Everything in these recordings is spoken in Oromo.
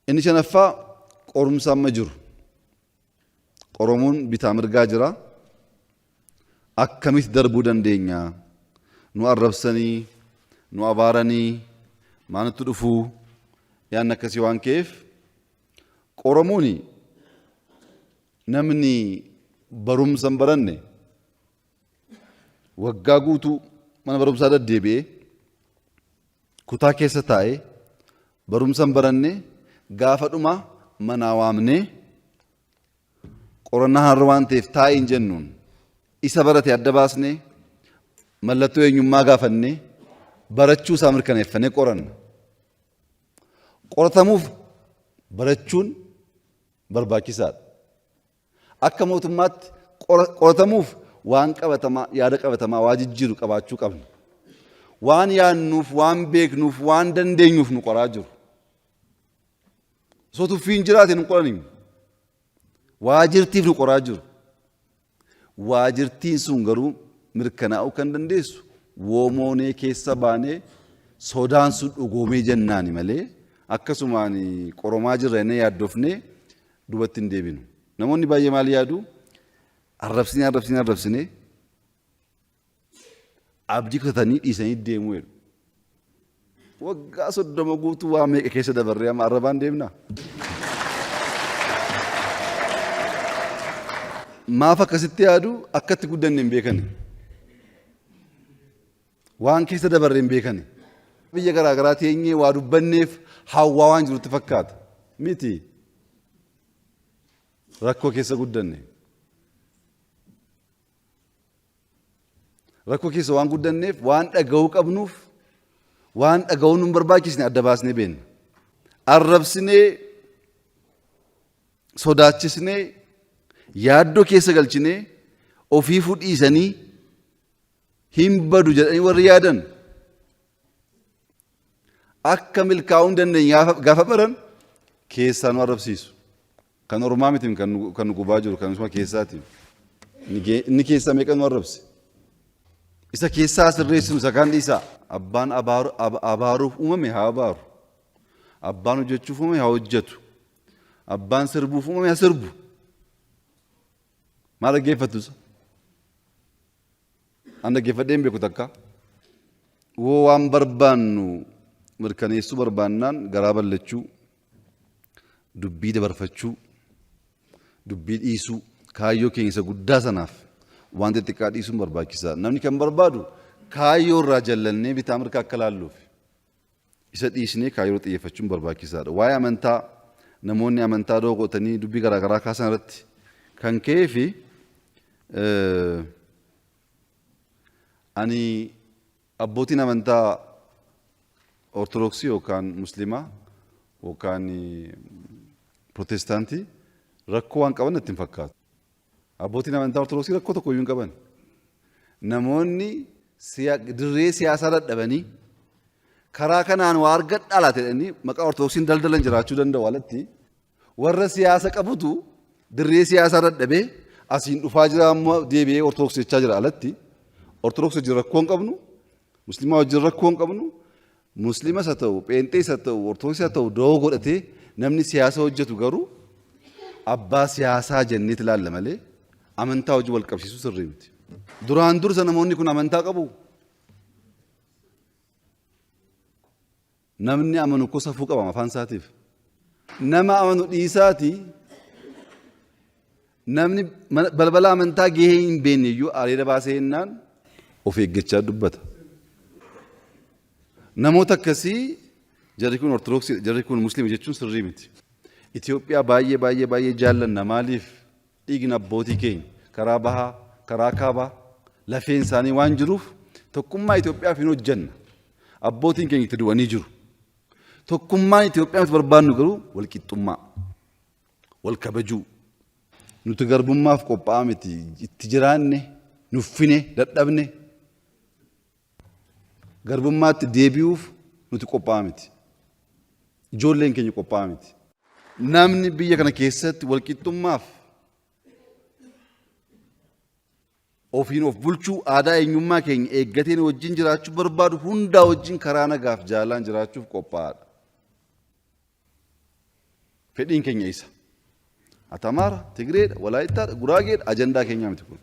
إني شنفا قرم سامجر قرمون بتامر جاجرا أكمث دربو دندينيا نو أربسني نو أبارني ما نتدفو يعني كسيوان كيف قرموني نمني بروم سنبرني وقاقوتو من بروم سادة ديبي كتا كيسة تاي بروم سنبرني غافت ما مناوامني قرنا هروان تيف تاين جنون إسا براتي أدباسني ملتو ينما غافني برچو سامر كنفني قرن قرتموف برچون برباكيسات akka mootummaatti qoratamuuf waan qabatamaa yaada qabatamaa waajib jiru qabaachuu qabna waan yaannuuf waan beeknuuf waan dandeenyuuf nu qoraa jiru sotu fiin jiraate nu qoraniin waajirtiif nu qoraa jiru waajirtiin sun garuu mirkanaa'uu kan dandeessu woomoonee keessa baanee sodaan sun dhugoomee jennaani malee akkasumaan qoromaa jirra inni yaaddofnee dubatti hin deebinu. namoonni baay'ee maal yaadu arrabsinee abdii kutatanii dhiisanii deemuu jedhu waggaa 30 guutuu waa meeqa keessa dabarree amma arrabaan deemna maaf akkasitti yaadu akkatti guddanne hin beekani waan keessa dabarree hin beekani biyya garaa garaa teenyee waa dubbanneef hawwaa waan jirutti fakkaata miti rakkoo keessa guddanne rakkoo keessa waan guddanneef waan dhaga'uu qabnuuf waan dhaga'uu nu barbaachisne adda baasnee beenna arrabsinee sodaachisnee yaaddoo keessa galchinee ofii fudhiisanii hin badu jedhanii warri yaadan akka milkaa'uu hin dandeenye gaafa baran keessaa nu arrabsiisu. kan ormaa miti kan nu gubaa jiru kan isuma keessaati inni keessaa meeqa nu arrabse isa keessaa sirreessinu isa kan dhiisaa abbaan abaaruuf uumame haa abaaru abbaan hojjechuuf uumame haa hojjetu abbaan sirbuuf uumame haa sirbu maal dhaggeeffattu isa an dhaggeeffadhee hin beeku takka woo waan barbaannu mirkaneessuu barbaannaan garaa ballachuu dubbii dabarfachuu dubbii dhiisuu kaayyoo keenya isa guddaa sanaaf waan xixiqqaa dhiisuun barbaachisaa namni kan barbaadu kaayyoo irraa jallannee bitaa mirga akka laalluuf isa dhiisnee kaayyoo xiyyeeffachuun barbaachisaadha waa'ee amantaa namoonni amantaa dookotanii dubbii garaa garaa kaasan irratti kan ka'ee fi ani abbootiin amantaa ortodoksii yookaan muslimaa yookaan protestaantii rakkoo waan qaban natti hin fakkaatu. Abbootiin amantaa ortodoksii rakkoo tokko iyyuu hin qaban. Namoonni dirree siyaasaa dadhabanii karaa kanaan waa argadhaa laata jedhanii maqaa ortodoksiin daldalan jiraachuu danda'u alatti warra siyaasa qabutu dirree siyaasaa dadhabee asiin dhufaa jira amma deebi'ee ortodoksii jechaa jira alatti ortodoksii wajjin rakkoo hin qabnu musliimaa wajjin rakkoo hin qabnu musliimas haa ta'u pheenxees haa ta'u ortodoksii haa ta'u doo godhatee namni siyaasa hojjetu garuu abbaa siyaasaa jennee ilaalla malee amantaa hojii wal qabsiisuu sirrii miti. Duraan dursa namoonni kun amantaa qabu. Namni amanu ko safuu qaba afaan isaatiif. Nama amanu dhiisaati namni balbala amantaa gahee hin beekne iyyuu areeda baasee jennaan of eeggachaa dubbata. Namoota akkasii jarri kun ortodoksii jarri kun musliima jechuun sirrii miti. Itoophiyaa baay'ee jaallanna maaliif dhiigni abbootii keenya karaa bahaa karaa kaabaa lafeen isaanii waan jiruuf tokkummaa Itoophiyaaf hin hojjenna. Abbootiin keenya itti du'anii jiru. Tokkummaan Itoophiyaaf barbaannu garuu wal qixxummaa wal kabajuu nuti garbummaaf qophaa'aa miti itti jiraanne nuffine dadhabne garbummaatti deebi'uuf nuti qophaa'aa miti. Ijoolleen keenya qophaa'aa miti. Namni biyya kana keessatti wal qixxummaaf ofiin of bulchuu aadaa eenyummaa keenya eeggateen wajjin jiraachuu barbaadu hundaa wajjin karaa nagaaf jaalaan jiraachuuf qophaa'aadha. fedhiin keenya isa. Ati Amaara, Tigreedha, Walaayittaadha, Guraageedha ajandaa keenyaa miti kun.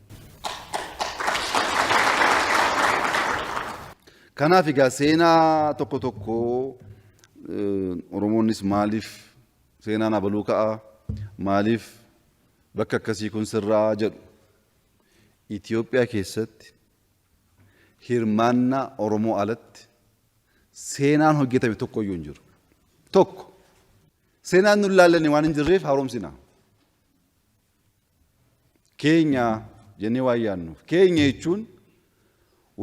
Kanaaf egaa seenaa tokko tokko Oromoonnis maaliif seenaan abaluu ka'a, maaliif bakka akkasii kun sirraa jedhu. Itoophiyaa keessatti hirmaannaa Oromoo alatti seenaan hojjetame tokko iyyuu hin jiru. Tokko seenaan nu ilaallanne waan hin jirreef haaromsina. Keenya jennee waan yaadnuuf keenya jechuun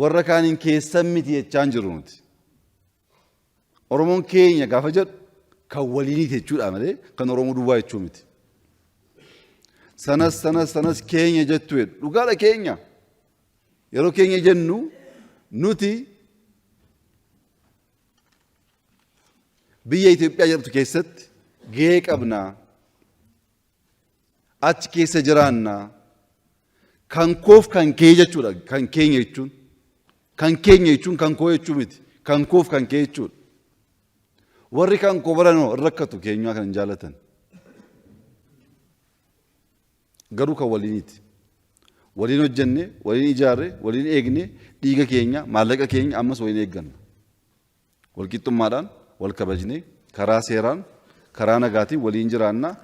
warra kaaniin keessan miti jechaa hin jiru nuti. Oromoon keenya gaafa jedhu kan waliiniti jechuudha malee kan Oromoo duwwaa jechuu miti. Sanas keenya jettu dhugaadha keenya. Yeroo keenya jennu nuti biyya Itoophiyaa jedhamtu keessatti gahee qabnaa. Achi keessa jiraannaa. Kan koof kan kee jechuudha kan keenya jechuun. Kan keenya jechuun kan koo jechuu miti. Kan koof kan kee jechuudha. Warri kan koo baranoo rakkatu keenyaa kan hin jaalatan. Garuu kan waliiniti. Waliin hojjenne, waliin ijaarre, waliin eegne, dhiiga keenya, maallaqa keenya ammas waliin eegganna. Walqixxummaadhaan wal kabajnee karaa seeraan, karaa nagaatiin waliin jiraannaa.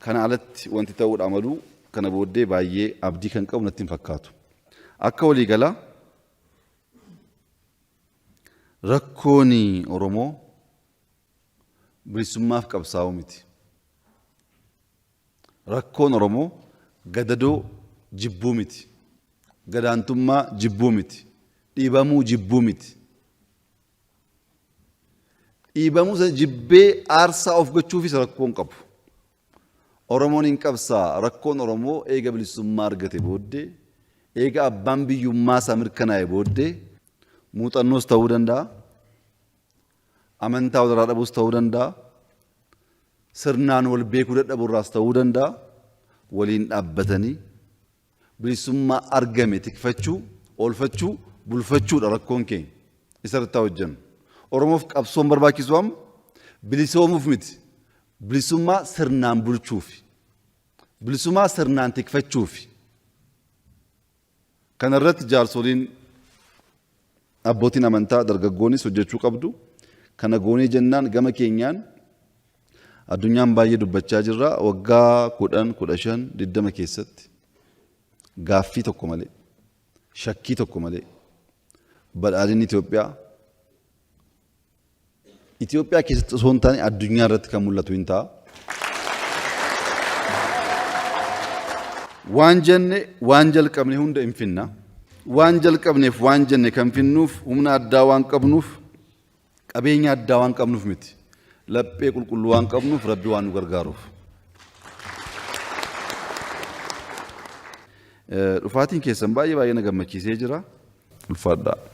Kana alatti wanti ta'uudha maluu kana booddee baay'ee abdii kan qabu natti hin fakkaatu. Akka waliigalaa rakkoon Oromoo bilisummaaf qabsaa'uu miti. Rakkoon Oromoo gadadoo jibbuu miti. Gadaantummaa jibbuu miti. Dhiibamuu jibbuu miti. Dhiibamuu sana jibbee aarsaa of gochuufis rakkoon qabu. Oromoon hin qabsaa rakkoon Oromoo eega bilisummaa argate booddee eega abbaan biyyummaa isaa mirkanaa'e booddee muuxannoos ta'uu danda'a. Amantaa walirraa dhabuus ta'uu danda'a. Sirnaan wal beekuu dadhabuurraas ta'uu danda'a. Waliin dhaabbatanii bilisummaa argame tikfachuu, oolfachuu, bulfachuudha rakkoon keenya. Isarratti hojjennu. Oromoof qabsoon barbaachisu amma bilisoomuuf miti. Bilisummaa sirnaan bulchuufi. Bilisummaa sirnaan tikfachuufi. Kana irratti jaarsoliin abbootiin amantaa dargaggoonnis hojjechuu qabdu. Kana goonee jennaan gama keenyaan addunyaan baay'ee dubbachaa jirra. Waggaa 10, 15, 20 keessatti gaaffii tokko malee, shakkii tokko malee badhaadhinni Itoophiyaa keessatti osoo hin taane addunyaa irratti kan mul'atu hin ta'a. Waan jenne waan jalqabne hunda hin finna. Waan jalqabneef waan jenne kan finnuuf humna addaa waan qabnuuf qabeenya addaa waan qabnuuf miti. Laphee qulqulluu waan qabnuuf Rabbi waan nu gargaaruuf. Dhufaatiin keessan baay'ee na gammachiisee jira. Ulfaadhaa.